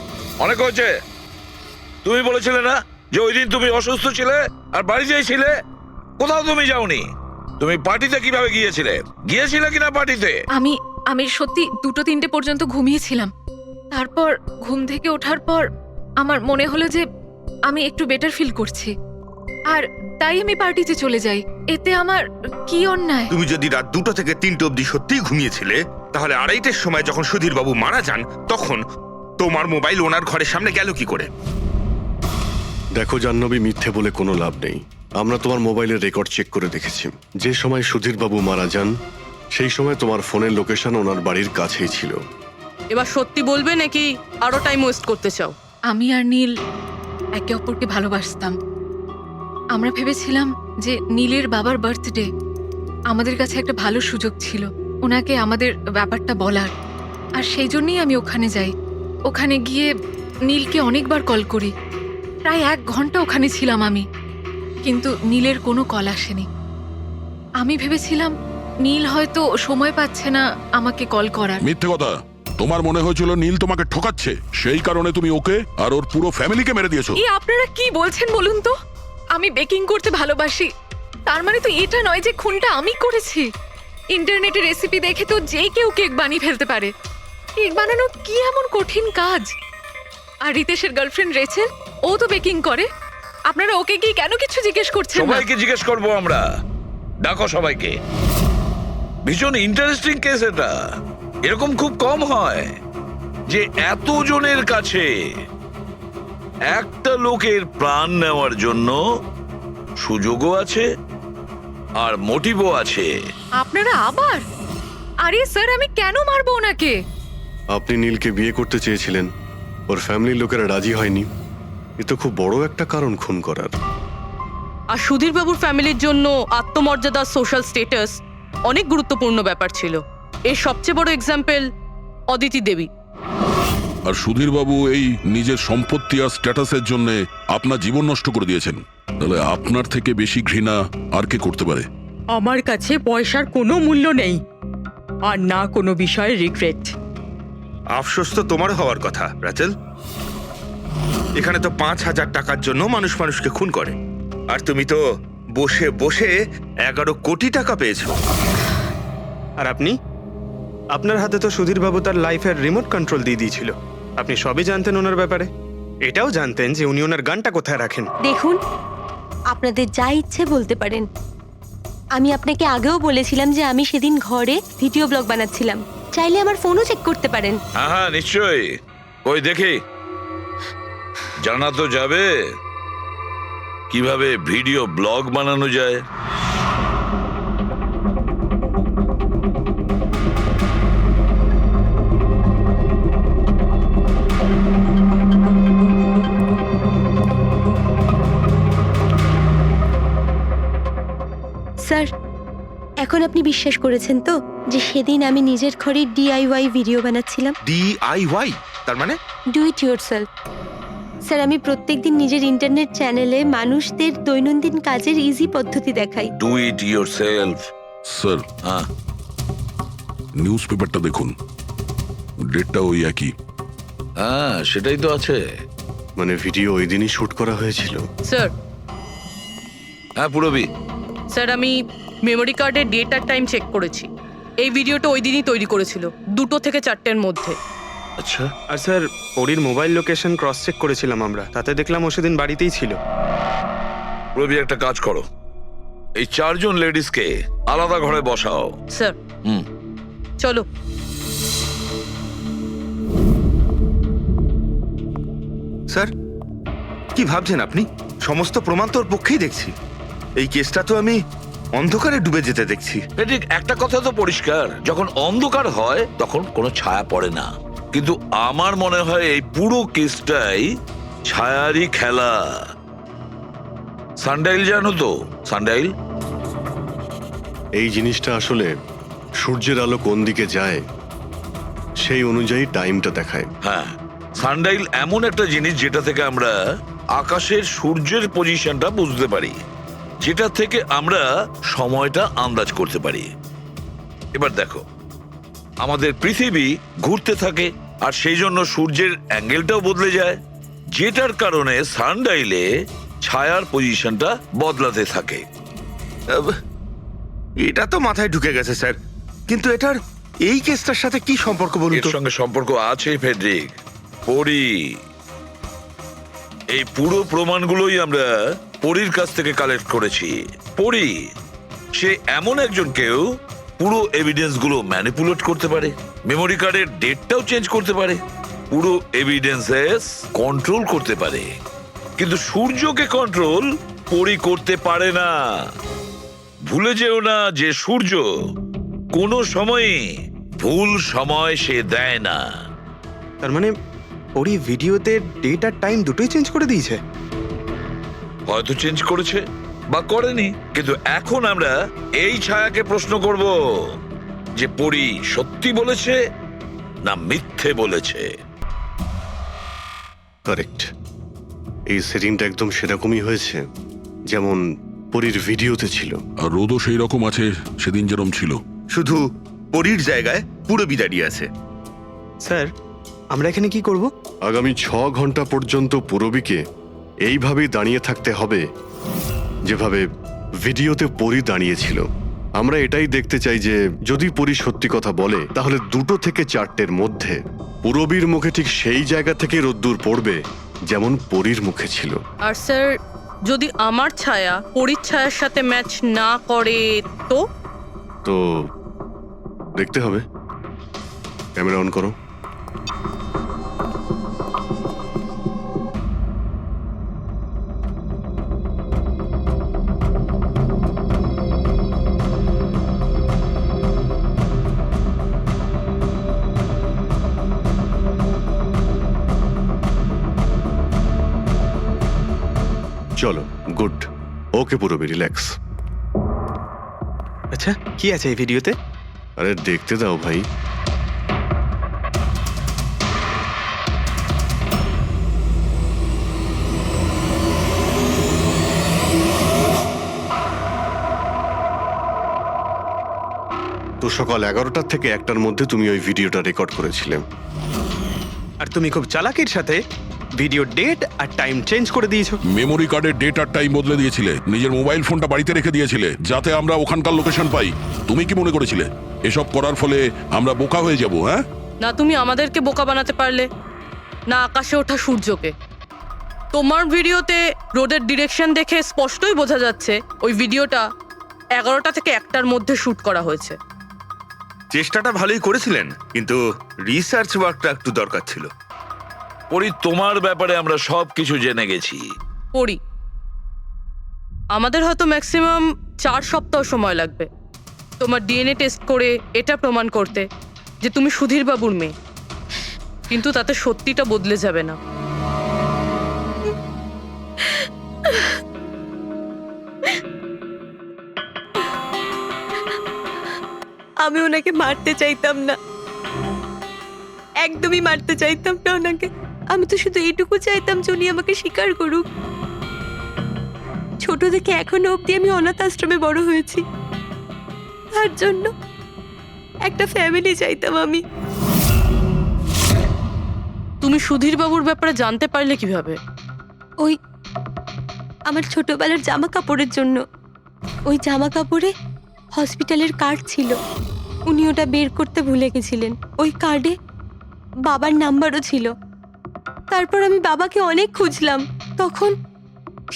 অনেক হয়েছে। তুমি বলেছিলে না যে ওই দিন তুমি অসুস্থ ছিলে আর বাড়িতেই ছিলে? কোথাও তুমি যাওনি। তুমি পার্টিতে কিভাবে গিয়েছিলে কিনা পার্টিতে? আমি সত্যি 2-3 পর্যন্ত ঘুমিয়েছিলাম। তারপর ঘুম থেকে ওঠার পর আমার মনে হলো যে আমি একটু বেটার ফিল করছি, আর তাই আমি পার্টিতে চলে যাই। এতে আমার কি অন্যায়? তুমি যদি রাত 2টো থেকে 3টে অবধি সত্যিই ঘুমিয়েছিলে, তাহলে 2:30টার সময় যখন সুধীর বাবু মারা যান তখন তোমার মোবাইল ওনার ঘরের সামনে গেল কি করে? দেখো জাহ্নবী, মিথ্যে বলে কোনো লাভ নেই। আমরা তোমার মোবাইলের রেকর্ড চেক করে দেখেছি। যে সময় সুধীর বাবু মারা যান সেই সময় তোমার ফোনের লোকেশন ওনার বাড়ির কাছেই ছিল। এবার সত্যি বলবে নাকি আরো টাইম ওয়েস্ট করতে চাও? আমি আর নীল একে অপরকে ভালোবাসতাম। আমরা ভেবেছিলাম যে নীলের বাবার বার্থডে আমাদের কাছে একটা ভালো সুযোগ ছিল ওনাকে আমাদের ব্যাপারটা বলার, আর সেই জন্যই আমি ওখানে যাই। ওখানে গিয়ে নীলকে অনেকবার কল করি, প্রায় 1 ঘন্টা ওখানে ছিলাম আমি, কিন্তু নীলের কোনো কল আসেনি। আমি ভেবেছিলাম নীল হয়তো সময় পাচ্ছে না আমাকে কল করার। মিথ্যে কথা। তোমার মনে হয়েছিল নীল তোমাকে ঠকাচ্ছে, সেই কারণে তুমি ওকে আর ওর পুরো ফ্যামিলিকে মেরে দিয়েছো। এই আপনারা কি বলছেন বলুন তো? আমি বেকিং করতে ভালোবাসি, তার মানে তো এটা নয় যে খুনটা আমি করেছি। ইন্টারনেটে রেসিপি দেখে তো যে কেউ কেক বানিয়ে ফেলতে পারে। কেক বানানো কি এমন কঠিন কাজ? আর রিতেশের গার্লফ্রেন্ড রেচেল, ও ও তো বেকিং করে, আপনারা ওকে কি কেন কিছু জিজ্ঞেস করছেন না? সবাইকে জিজ্ঞেস করবো আমরা। ডাকো সবাইকে। ভীষণ ইন্টারেস্টিং কেস এটা। এরকম খুব কম হয় যে এতজনের কাছে একটা লোকের প্রাণ নেওয়ার জন্য সুযোগও আছে আর মোটিভও আছে। আপনারা আবার? আরে স্যার, আমি কেন মারবো ওনাকে? আপনি নীলকে বিয়ে করতে চেয়েছিলেন, ওর ফ্যামিলির লোকেরা রাজি হয়নি। এ তো খুব বড় একটা কারণ খুন করার। আর সুধীর বাবুর ফ্যামিলির জন্য আত্মমর্যাদা, সোশ্যাল স্ট্যাটাস অনেক গুরুত্বপূর্ণ ব্যাপার ছিল। এর সবচেয়ে বড় এক্সাম্পল অদিতি দেবী। আর সুধীর বাবু এই নিজের সম্পত্তি আর স্ট্যাটাসের জন্য আপনার জীবন নষ্ট করে দিয়েছেন। তাহলে আপনার থেকে বেশি ঘৃণা আর কে করতে পারে? আমার কাছে পয়সার কোনো মূল্য নেই, আর না কোনো বিষয়ে রিগ্রেট। আফসোস তো তোমার হওয়ার কথা রাচেল। এখানে তো 5,000 টাকার জন্য মানুষ মানুষকে খুন করে, আর তুমি তো বসে বসে 11 কোটি টাকা পেয়েছো। আর আপনি? আপনার হাতে তো সুধীর বাবু তার লাইফের রিমোট কন্ট্রোল দিয়ে দিয়েছিল। আপনি সবই জানতেন ওনার ব্যাপারে। এটাও জানতেন যে উনি ওনার গানটা কোথায় রাখেন। দেখুন, আপনাদের যা ইচ্ছে বলতে পারেন। আমি আপনাকে আগেও বলেছিলাম যে আমি সেদিন ঘরে ভিডিও ব্লগ বানাচ্ছিলাম। চাইলে আমার ফোনও চেক করতে পারেন। হ্যাঁ হ্যাঁ, নিশ্চয়ই। ওই দেখি, জানা তো যাবে কিভাবে ভিডিও ব্লগ বানানো যায়। স্যার, এখন আপনি বিশ্বাস করেছেন তো যে সেদিন আমি নিজের ঘরে DIY ভিডিও বানাচ্ছিলাম? DIY তার মানে? Do it yourself. স্যার, আমি প্রত্যেকদিন নিজের ইন্টারনেট চ্যানেলে মানুষদের দৈনন্দিন কাজের ইজি পদ্ধতি দেখাই। Do it yourself. স্যার, হ্যাঁ, নিউজ পেপারটা দেখুন, ডেটটা ওই একই। হ্যাঁ সেটাই তো আছে। মানে ভিডিও ওই দিনই শুট করা হয়েছিল। স্যার, হ্যাঁ পুরবি। স্যার আমি মেমোরি কার্ডের ডেট আর টাইম চেক করেছি। এই ভিডিওটা ওই দিনই তৈরি করেছিল, 2টো থেকে 4টের মধ্যে। আচ্ছা, আর স্যার, ওরির মোবাইল লোকেশন ক্রস চেক করেছিলাম আমরা, তাতে দেখলাম ও সেদিন বাড়িতেই ছিল। পুরবি একটা কাজ করো, এই 4 জন লেডিসকে আলাদা ঘরে বসাও। স্যার হুম, চলো। স্যার, কি ভাবছেন আপনি? সমস্ত প্রমাণ তোর পক্ষেই দেখছি। এই কেসটা তো আমি অন্ধকারে ডুবে যেতে দেখছি। ঠিক একটা কথা তো পরিষ্কার, যখন অন্ধকার হয় তখন কোনো ছায়া পড়ে না। কিন্তু আমার মনে হয় এই পুরো কেসটাই ছায়ারই খেলা। সানডাইল জানো তো? সানডাইল এই জিনিসটা আসলে সূর্যের আলো কোন দিকে যায় সেই অনুযায়ী টাইমটা দেখায়। হ্যাঁ, সানডাইল এমন একটা জিনিস যেটা থেকে আমরা আকাশের সূর্যের পজিশনটা বুঝতে পারি, যেটা থেকে আমরা সময়টা আন্দাজ করতে পারি। এবার দেখো, আমাদের পৃথিবী ঘুরতে থাকে আর সেই জন্য সূর্যের অ্যাঙ্গেলটাও বদলে যায়, যেটার কারণে সানডাইলে ছায়ার পজিশনটা বদলাতে থাকে। এটা তো মাথায় ঢুকে গেছে স্যার, কিন্তু এটার এই কেসটার সাথে কি সম্পর্ক বলুন এর তো? সঙ্গে সম্পর্ক আছে ফেডরিক। পরি, এই পুরো প্রমাণগুলোই আমরা পরীর কাছ থেকে কালেক্ট করেছি। পরি সে এমন একজন কেউ পুরো এভিডেন্স গুলো ম্যানিপুলেট করতে পারে, মেমোরি কার্ডের ডেটটাও চেঞ্জ করতে পারে, পুরো এভিডেন্সেস কন্ট্রোল করতে পারে। কিন্তু সূর্যকে কন্ট্রোল পরি করতে পারে না। ভুলে যেও না যে সূর্য কোনো সময়ই ভুল সময় সে দেয় না। তার মানে ওরি ভিডিওতে ডেট আর টাইম দুটোই চেঞ্জ করে দিয়েছে? হয়তো চেঞ্জ করেছে বা করেনি, কিন্তু এখন আমরা এই ছায়াকে প্রশ্ন করব যে পরি সত্যি বলেছে না মিথ্যে বলেছে। কারেক্ট। এই সেটিংটা একদম সেরকমই হয়েছে যেমন পরীর ভিডিওতে ছিল। আর রোদও সেই রকম আছে সেদিন যেরকম ছিল। শুধু পরীর জায়গায় পুরবি দাঁড়িয়ে আছে। স্যার, আমরা এখানে কি করব? আগামী 6 ঘন্টা পর্যন্ত পুরবীকে এইভাবেই দাঁড়িয়ে থাকতে হবে যেভাবে ভিডিওতে পরী দাঁড়িয়েছিল। আমরা এটাই দেখতে চাই যে যদি পরী সত্যি কথা বলে তাহলে 2টো থেকে 4টের মধ্যে পুরবীর মুখে ঠিক সেই জায়গা থেকে রোদ্দুর পড়বে যেমন পরীর মুখে ছিল। আর স্যার, যদি আমার ছায়া পরীর ছায়ার সাথে ম্যাচ না করে তো? তো দেখতে হবে। ক্যামেরা অন করো। চলো, গুড। ওকে, পুরোপুরি রিল্যাক্স। আচ্ছা, কি আছে এই ভিডিওতে? আরে দেখতে দাও ভাই। তো সকাল 11টা থেকে 1টার মধ্যে তুমি ওই ভিডিওটা রেকর্ড করেছিলে। আর তুমি খুব চালাকির সাথে ভিডিও ডেট আর টাইম চেঞ্জ করে দিয়েছো। মেমোরি কার্ডের ডেট আর টাইম বদলে দিয়েছিলে, নিজের মোবাইল ফোনটা বাড়িতে রেখে দিয়েছিলে যাতে আমরা ওখানকার লোকেশন পাই। তুমি কি মনে করেছিলে এসব করার ফলে আমরা বোকা হয়ে যাব? হ্যাঁ, না তুমি আমাদেরকে বোকা বানাতে পারলে, না আকাশে ওঠা সূর্যকে। তোমার ভিডিওতে রোডের ডিরেকশন দেখে স্পষ্টই বোঝা যাচ্ছে ওই ভিডিওটা 11টা থেকে 1টার মধ্যে শুট করা হয়েছে। চেষ্টাটা ভালোই করেছিলেন, কিন্তু রিসার্চ ওয়ার্কটা একটু দরকার ছিল। পরি, তোমার ব্যাপারে আমরা সবকিছু জেনে গেছি। পড়ি, আমাদের হয়তো ম্যাক্সিমাম 4 সপ্তাহ সময় লাগবে তোমার ডিএনএ টেস্ট করে এটা প্রমাণ করতে যে তুমি সুধীর বাবুর মেয়ে। কিন্তু তাতে সত্যিটা বদলে যাবে না। আমি ওনাকে মারতে চাইতাম না, একদমই মারতে চাইতাম না ওনাকে। আমি তো শুধু এইটুকু চাইতাম যে উনি আমাকে স্বীকার করুক। ছোট থেকে এখনো অবধি আমি অনাথ আশ্রমে বড় হয়েছি, তার জন্য একটা ফ্যামিলি চাইতাম আমি। তুমি সুধীর বাবুর ব্যাপারে জানতে পারলে কিভাবে? ওই আমার ছোটবেলার জামা কাপড়ের জন্য। ওই জামা কাপড়ে হসপিটালের কার্ড ছিল, উনি ওটা বের করতে ভুলে গেছিলেন। ওই কার্ডে বাবার নাম্বারও ছিল। তারপর আমি বাবাকে অনেক খুঁজলাম, তখন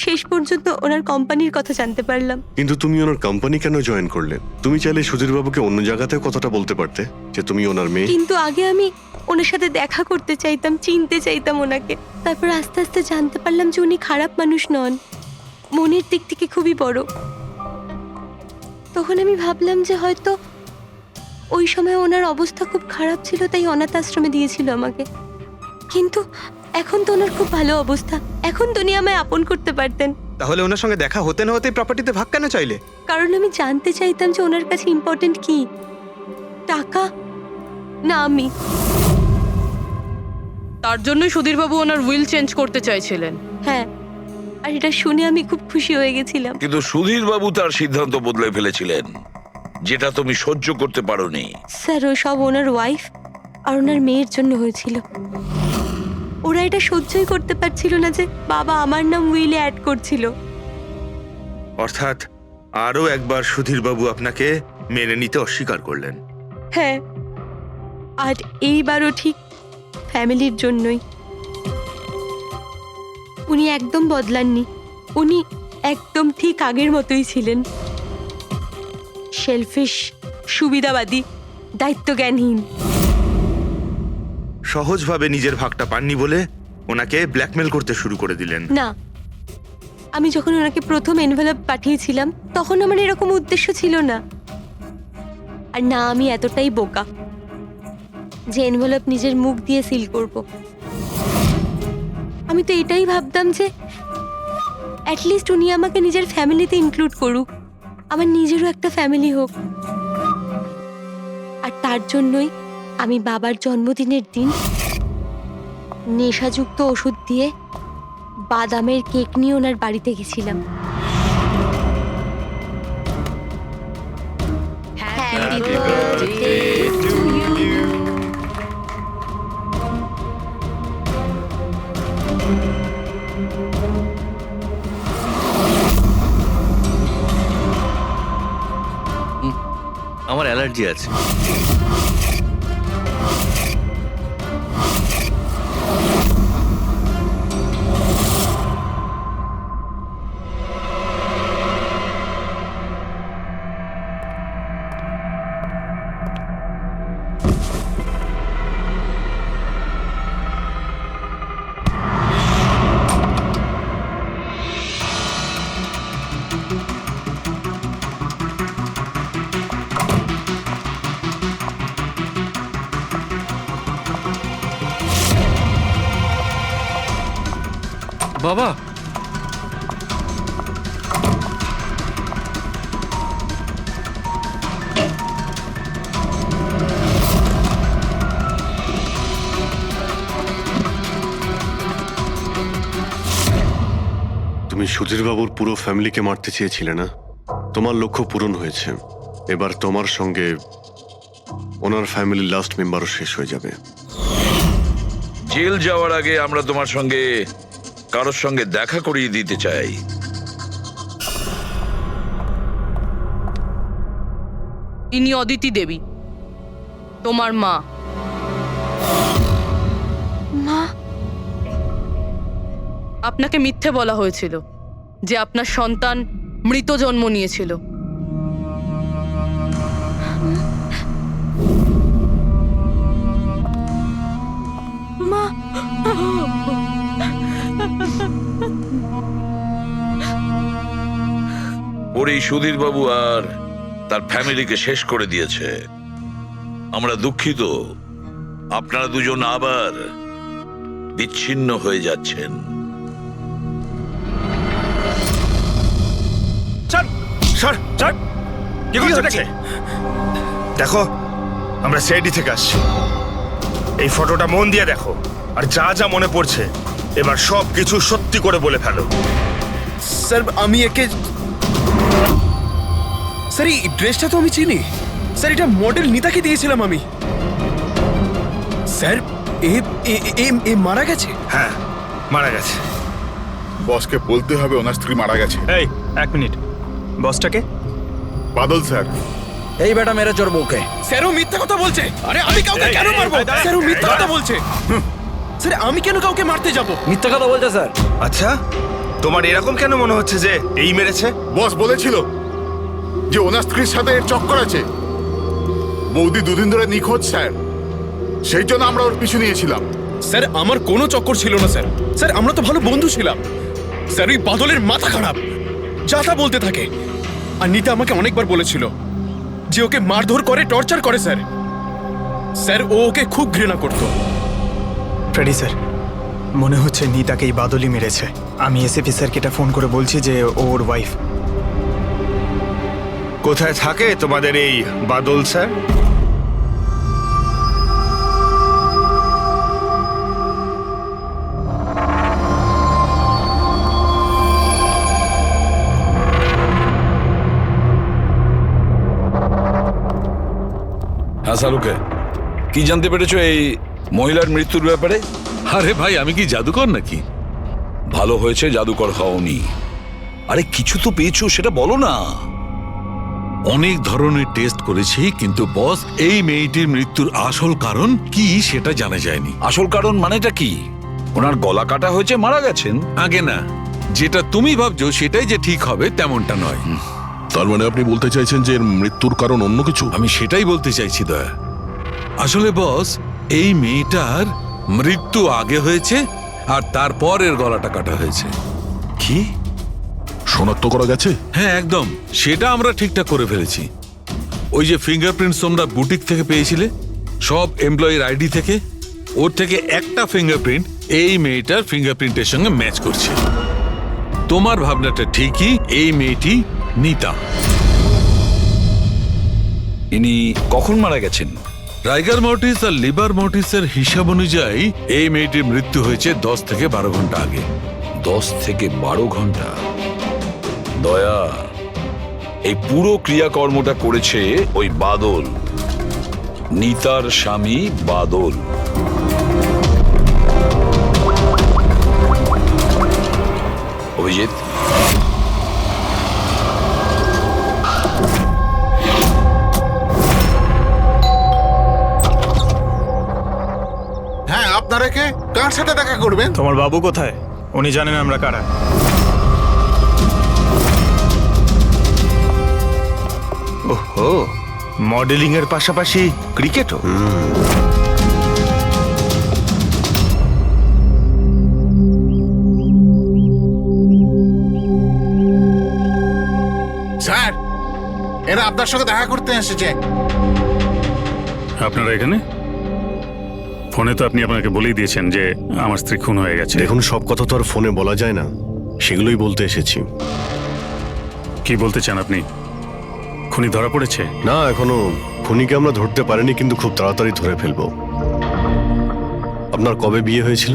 শেষ পর্যন্ত ওনার কোম্পানির কথা জানতে পারলাম। কিন্তু তুমি ওনার কোম্পানি কেন জয়েন করলে? তুমি চাইলে সুধীর বাবুকে অন্য জায়গাতেও কথাটা বলতে পারতে যে তুমি ওনার মেয়ে। কিন্তু আগে আমি ওনার সাথে দেখা করতে চাইতাম, চিনতে চাইতাম ওনাকে। তারপর আস্তে আস্তে জানতে পারলাম যে উনি খারাপ মানুষ নন, মনের দিক থেকে খুবই বড়। তখন আমি ভাবলাম যে হয়তো ওই সময় ওনার অবস্থা খুব খারাপ ছিল, তাই অনাথ আশ্রমে দিয়েছিল আমাকে। কিন্তু এখন তো ওনার খুব ভালো অবস্থা, এখন তো উনি আমায় আপন করতে পারতেন। তাহলে ওনার সঙ্গে দেখা হতে না হতে প্রপার্টিতে ভাগ কেন চাইলে? কারণ আমি জানতে চাইতাম যে ওনার কাছে ইম্পর্টেন্ট কি, টাকা না আমি। তার জন্যই সুধীর বাবু ওনার উইল চেঞ্জ করতে চাইছিলেন। হ্যাঁ, আর এটা শুনে আমি খুব খুশি হয়ে গেছিলাম। কিন্তু সুধীর বাবু তার সিদ্ধান্ত বদলে ফেলেছিলেন, যেটা তুমি সহ্য করতে পারোনি। স্যার, ও সব ওনার ওয়াইফ আর ওনার মেয়ের জন্য হয়েছিল। ওরা এটা সহ্যই করতে পারছিল না যে বাবা আমার নাম উইলে অ্যাড করছিল। অর্থাৎ আরও একবার সুধীর বাবু আপনাকে মেনে নিতে অস্বীকার করলেন। হ্যাঁ, আর এইবারও ঠিক ফ্যামিলির জন্যই। উনি একদম বদলাননি, উনি একদম ঠিক আগের মতোই ছিলেন। সেলফিশ, সুবিধাবাদী, দায়িত্বজ্ঞানহীন। সহজভাবে নিজের ভাগটা পাননি বলে ওনাকে ব্ল্যাকমেল করতে শুরু করে দিলেন। না, আমি যখন ওনাকে প্রথম এনভেলপ পাঠিয়েছিলাম তখন আমার এরকম উদ্দেশ্য ছিল না। আর না আমি এতটাই বোকা যে এনভেলপ নিজের মুখ দিয়ে সিল করব। আমি তো এটাই ভাবতাম যে অ্যাটলিস্ট উনি আমাকে নিজের ফ্যামিলিতে ইনক্লুড করুক, আমার নিজেরও একটা ফ্যামিলি হোক। আর তার জন্যই আমি বাবার জন্মদিনের দিন নেশাযুক্ত ওষুধ দিয়ে বাদামের কেক নিয়ে ওনার বাড়িতে গেছিলাম। Happy birthday to you. আমার অ্যালার্জি আছে। বাবা, তুমি সুধীর বাবুর পুরো ফ্যামিলিকে মারতে চেয়েছিলে না? তোমার লক্ষ্য পূরণ হয়েছে। এবার তোমার সঙ্গে ওনার ফ্যামিলির লাস্ট মেম্বারও শেষ হয়ে যাবে। জেল যাওয়ার আগে আমরা তোমার সঙ্গে কারোর সঙ্গে দেখা করিয়ে দিতে চাই। ইনি অদিতি দেবী, তোমার মা। মা? আপনাকে মিথ্যে বলা হয়েছিল যে আপনার সন্তান মৃত জন্ম নিয়েছিল। মা? ওর এই সুধীর বাবু আর তার ফ্যামিলিকে শেষ করে দিয়েছে। আমরা দুঃখিত, আপনারা দুজন আবার বিচ্ছিন্ন হয়ে যাচ্ছেন। দেখো, আমরা সিআইডি থেকে আসছি। এই ফটোটা মন দিয়ে দেখো, আর যা যা মনে পড়ছে এবার সব কিছু সত্যি করে বলে ফেলো। স্যার আমি একে, স্যার এই ড্রেসটা তো আমি চিনি স্যার, এটা মডেল নিতাকে দিয়েছিলাম আমি। স্যার এ এ এ এ মারা গেছে? হ্যাঁ, মারা গেছে। বসকে বলতে হবে ওনার স্ত্রী মারা গেছে। এই এক মিনিট, বসটাকে? বাদল স্যার। এই বেটা মেরে চোর বউকে। স্যার ও মিথ্যা কথা বলছে। আরে আমি কাউকে কেন মারবো? স্যার ও মিথ্যা কথা বলছে। স্যার আমি কেন কাউকে মারতে যাব? মিথ্যা কথা বলছে স্যার। আচ্ছা, তোমার এরকম কেন মনে হচ্ছে যে এই মেরেছে? বস বলেছিল যে ওনার স্ত্রীর সাথে এর চক্কর আছে। বৌদি দুদিন ধরে নিখোঁজ স্যার, সেই জন্য আমরা ওর পিছু নিয়েছিলাম। স্যার আমার কোনো চক্কর ছিল না স্যার। স্যার আমরা তো ভালো বন্ধু ছিলাম। স্যার ওই বাদলের মাথা খারাপ, যা তা বলতে থাকে। আর নিতা আমাকে অনেকবার বলেছিল যে ওকে মারধর করে, টর্চার করে স্যার। স্যার ও ওকে খুব ঘৃণা করতো। ফ্রেডি স্যার, মনে হচ্ছে নিতাকে এই বাদলই মেরেছে। আমি এসএপি স্যারকে এটা ফোন করে বলছি যে ওর ওয়াইফ। কোথায় থাকে তোমাদের এই বাদল স্যার? হ্যাঁ সালুকে, কি জানতে পেরেছো এই মহিলার মৃত্যুর ব্যাপারে? আরে ভাই, আমি কি জাদুকর নাকি? ভালো হয়েছে জাদুকর হওনি। আরে কিছু তো পেয়েছো, সেটা বলো না। অনেক ধরনের টেস্ট করেছি, কিন্তু বস এই মেয়েটির মৃত্যুর আসল কারণ কি সেটা জানা যায়নি। আসল কারণ মানেটা কি? ওনার গলা কাটা হয়েছে, মারা গেছেন? আগে না, যেটা তুমি ভাবছো সেটাই যে ঠিক হবে তেমনটা নয়। তার মানে আপনি বলতে চাইছেন যে এর মৃত্যুর কারণ অন্য কিছু? আমি সেটাই বলতে চাইছি দয়া। আসলে বস, এই মেয়েটার মৃত্যু আগে হয়েছে আর তারপর এর গলাটা কাটা হয়েছে। কি শনাক্ত করা গেছে? হ্যাঁ একদম, সেটা আমরা ঠিকঠাক করে ফেলেছি। ওই যে ফিঙ্গারপ্রিন্টস তোমরা বুটিক থেকে পেয়েছিলে, সব এমপ্লয়ির আইডি থেকে, ওর থেকে একটা ফিঙ্গারপ্রিন্ট এই মেয়েটার ফিঙ্গারপ্রিন্টের সঙ্গে ম্যাচ করছে। তোমার ভাবনাটা ঠিকই, এই মেয়েটি নিতা। ইনি কখন মারা গেছেন? রাইগার মর্টিস আর লিভার মর্টিসের হিসাব অনুযায়ী এই মেয়েটির মৃত্যু হয়েছে 10 থেকে 12 ঘন্টা আগে। 10 থেকে 12 ঘন্টা? দয়া, এই পুরো ক্রিয়াকর্মটা করেছে ওই বাদল, নিতার স্বামী বাদল। অভিজিৎ, হ্যাঁ, আপনারা কে? কার সাথে দেখা করবেন? তোমার বাবু কোথায়? উনি জানেন আমরা কারা। ওহো, মডেলিং এর পাশাপাশি ক্রিকেটও? স্যার, এরা আপনার সঙ্গে দেখা করতে এসেছে। আপনারা এখানে? ফোনে তো আপনি আপনাকে বলেই দিয়েছেন যে আমার স্ত্রী খুন হয়ে গেছে। দেখুন, সব কথা তো আর ফোনে বলা যায় না, সেগুলোই বলতে এসেছি। কি বলতে চান আপনি? খুনি ধরা পড়েছে? না, এখনো খুনিকে আমরা ধরতে পারিনি, কিন্তু খুব তাড়াতাড়ি ধরে ফেলবো। আপনার কবে বিয়ে হয়েছিল?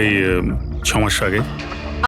এই 6 মাস আগে।